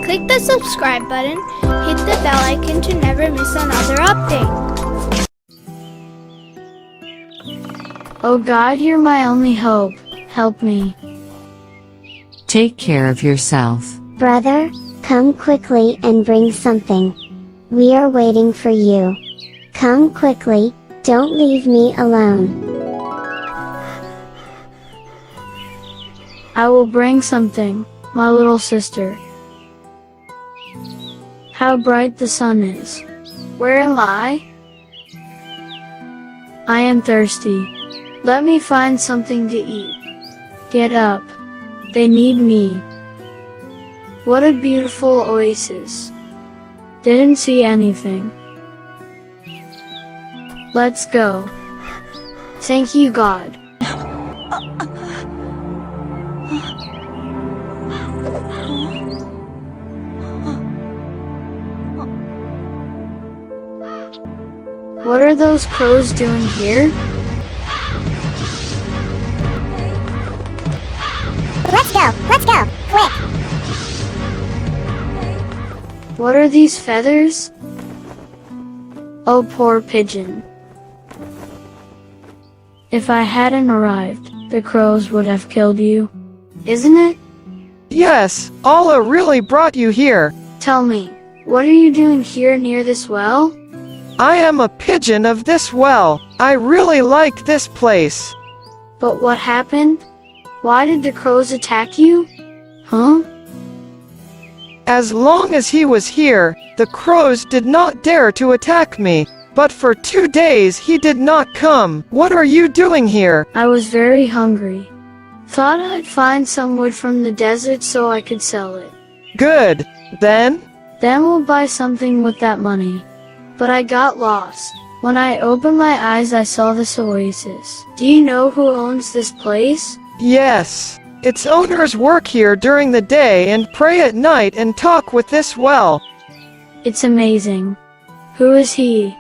Click the subscribe button, hit the bell icon to never miss another update. Oh God, you're my only hope. Help me. Take care of yourself. Brother, come quickly and bring something. We are waiting for you. Come quickly, don't leave me alone. I will bring something, my little sister. How bright the sun is. Where am I? I am thirsty. Let me find something to eat. Get up. They need me. What a beautiful oasis. Didn't see anything. Let's go. Thank you, God. What are those crows doing here? Let's go, quick! What are these feathers? Oh, poor pigeon. If I hadn't arrived, the crows would have killed you. Isn't it? Yes, Allah really brought you here. Tell me, what are you doing here near this well? I am a pigeon of this well. I really like this place. But what happened? Why did the crows attack you? Huh? As long as he was here, the crows did not dare to attack me. But for 2 days he did not come. What are you doing here? I was very hungry. Thought I'd find some wood from the desert so I could sell it. Good. Then We'll buy something with that money. But I got lost. When I opened my eyes, I saw this oasis. Do you know who owns this place? yes, its owners work here during the day and pray at night and talk with this well. It's amazing. Who is he?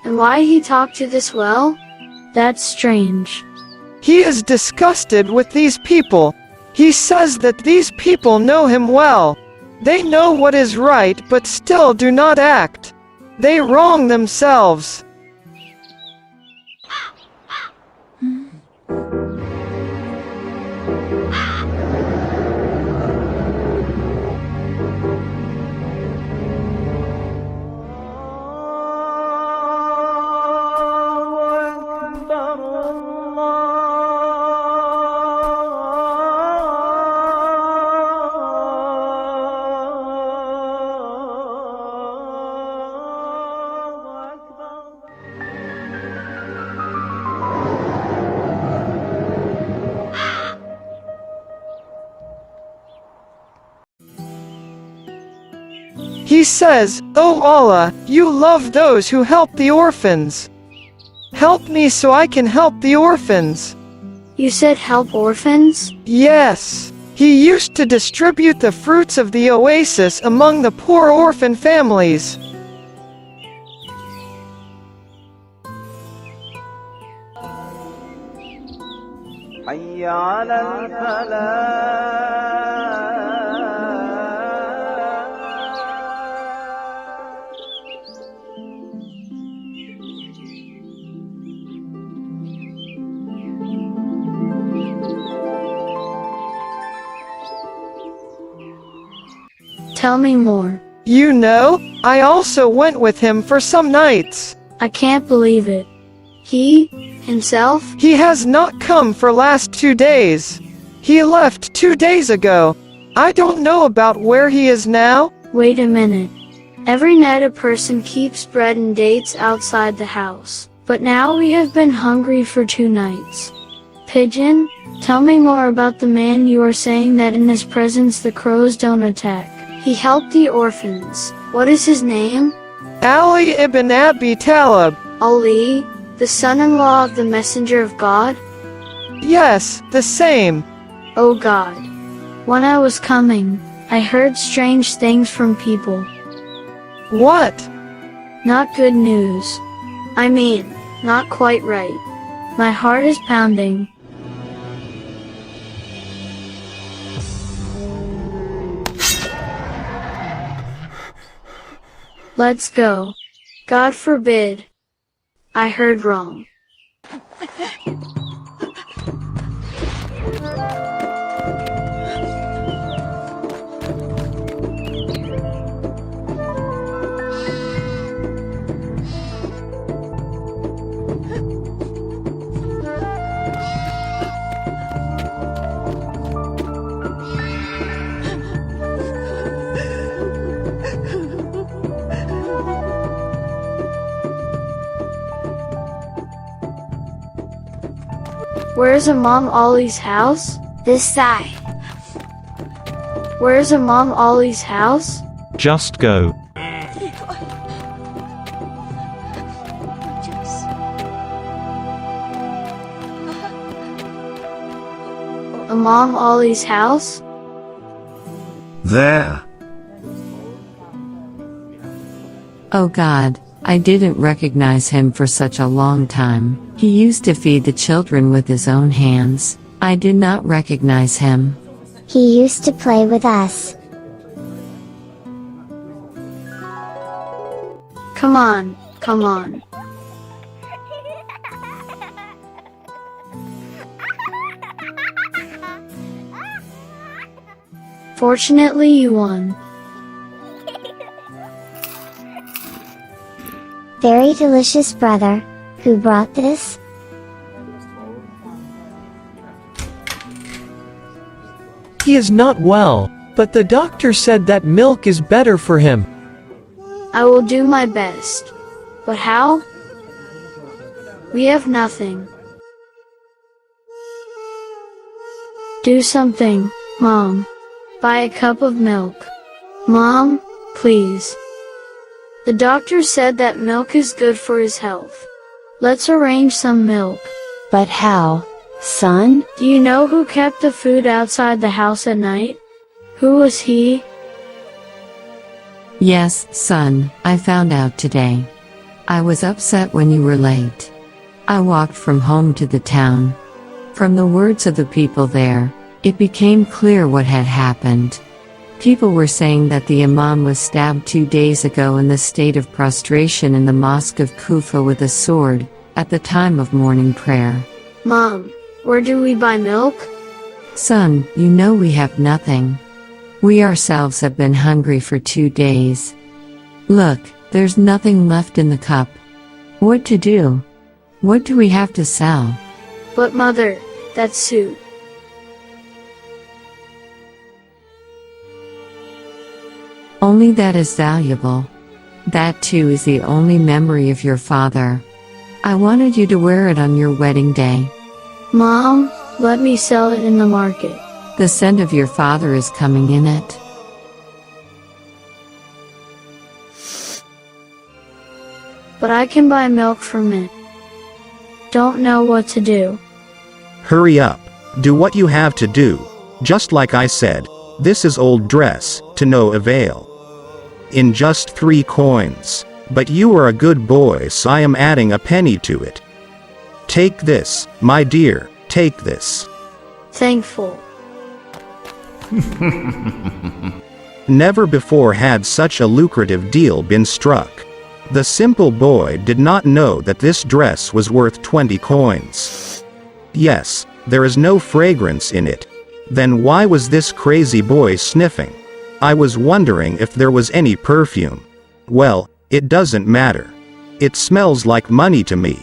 And why he talk to this well? That's strange. He is disgusted with these people. He says that these people know him well. They know what is right but still do not act. They wrong themselves. He says, "Oh Allah, you love those who help the orphans. Help me so I can help the orphans." You said help orphans? Yes. He used to distribute the fruits of the oasis among the poor orphan families. حي على الفلاح. Tell me more. You know, I also went with him for some nights. I can't believe it. He? Himself? He has not come for last 2 days. He left 2 days ago. I don't know about where he is now. Wait a minute. Every night a person keeps bread and dates outside the house. But now we have been hungry for 2 nights. Pigeon, tell me more about the man you are saying that in his presence the crows don't attack. He helped the orphans. What is his name? Ali ibn Abi Talib. Ali, the son-in-law of the Messenger of God? Yes, the same. Oh God. When I was coming, I heard strange things from people. What? Not good news. I mean, not quite right. My heart is pounding. Let's go. God forbid. I heard wrong. Where's Imam Ali's house? This side. Where's Imam Ali's house? Just go. Imam Ali's house? There. Oh God, I didn't recognize him for such a long time. He used to feed the children with his own hands. I did not recognize him. He used to play with us. Come on, come on. Fortunately, you won. Very delicious, brother. Who brought this? He is not well, but the doctor said that milk is better for him. I will do my best. But how? We have nothing. Do something, Mom. Buy a cup of milk. Mom, please. The doctor said that milk is good for his health. Let's arrange some milk. But how, son? Do you know who kept the food outside the house at night? Who was he? Yes, son, I found out today. I was upset when you were late. I walked from home to the town. From the words of the people there, it became clear what had happened. People were saying that the Imam was stabbed 2 days ago in the state of prostration in the mosque of Kufa with a sword, at the time of morning prayer. Mom, where do we buy milk? Son, you know we have nothing. We ourselves have been hungry for 2 days. Look, there's nothing left in the cup. What to do? What do we have to sell? But mother, that suit. Only that is valuable. That too is the only memory of your father. I wanted you to wear it on your wedding day. Mom, let me sell it in the market. The scent of your father is coming in it. But I can buy milk from it. Don't know what to do. Hurry up. Do what you have to do. Just like I said, this is old dress, to no avail. In just 3 coins. But you are a good boy, so I am adding a penny to it. Take this, my dear, take this. Thankful. Never before had such a lucrative deal been struck. The simple boy did not know that this dress was worth 20 coins. Yes, there is no fragrance in it. Then why was this crazy boy sniffing? I was wondering if there was any perfume. Well, it doesn't matter. It smells like money to me.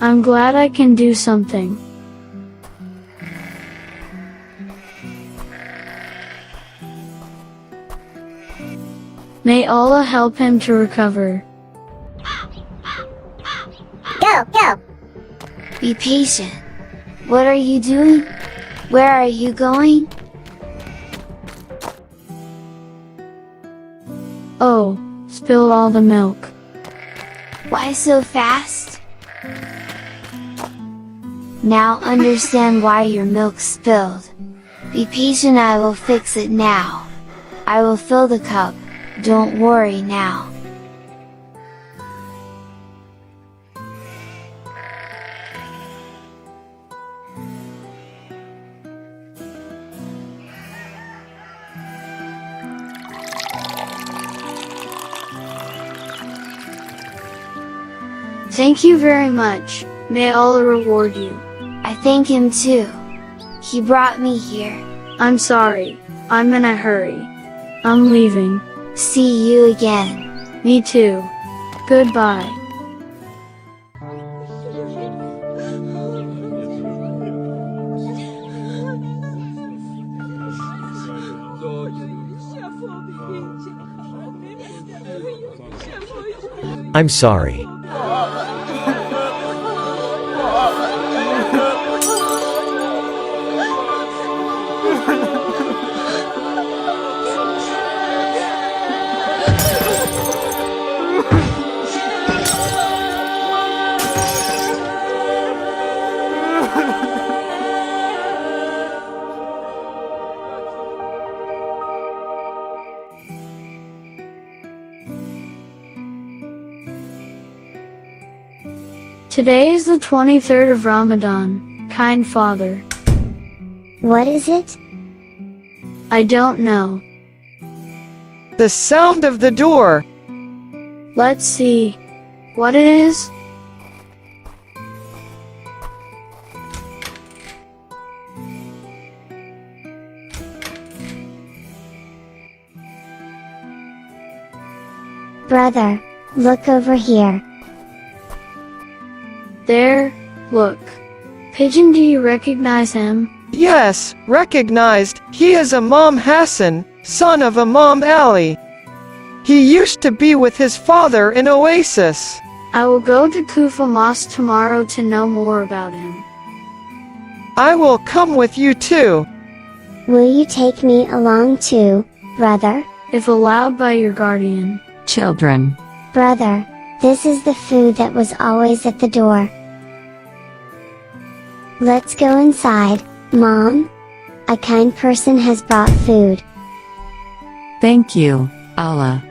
I'm glad I can do something. May Allah help him to recover. Go, go! Be patient. What are you doing? Where are you going? Oh, spill all the milk. Why so fast? Now understand why your milk spilled. Be patient, I will fix it now. I will fill the cup, don't worry now. Thank you very much. May Allah reward you. I thank him too. He brought me here. I'm sorry. I'm in a hurry. I'm leaving. See you again. Me too. Goodbye. I'm sorry. Today is the 23rd of Ramadan, kind Father. What is it? I don't know. The sound of the door. Let's see what it is. Brother, look over here. There, look. Pigeon, do you recognize him? Yes, recognized. He is Imam Hassan, son of Imam Ali. He used to be with his father in Oasis. I will go to Kufa Mosque tomorrow to know more about him. I will come with you too. Will you take me along too, brother? If allowed by your guardian. Children. Brother, this is the food that was always at the door. Let's go inside, Mom. A kind person has brought food. Thank you, Allah.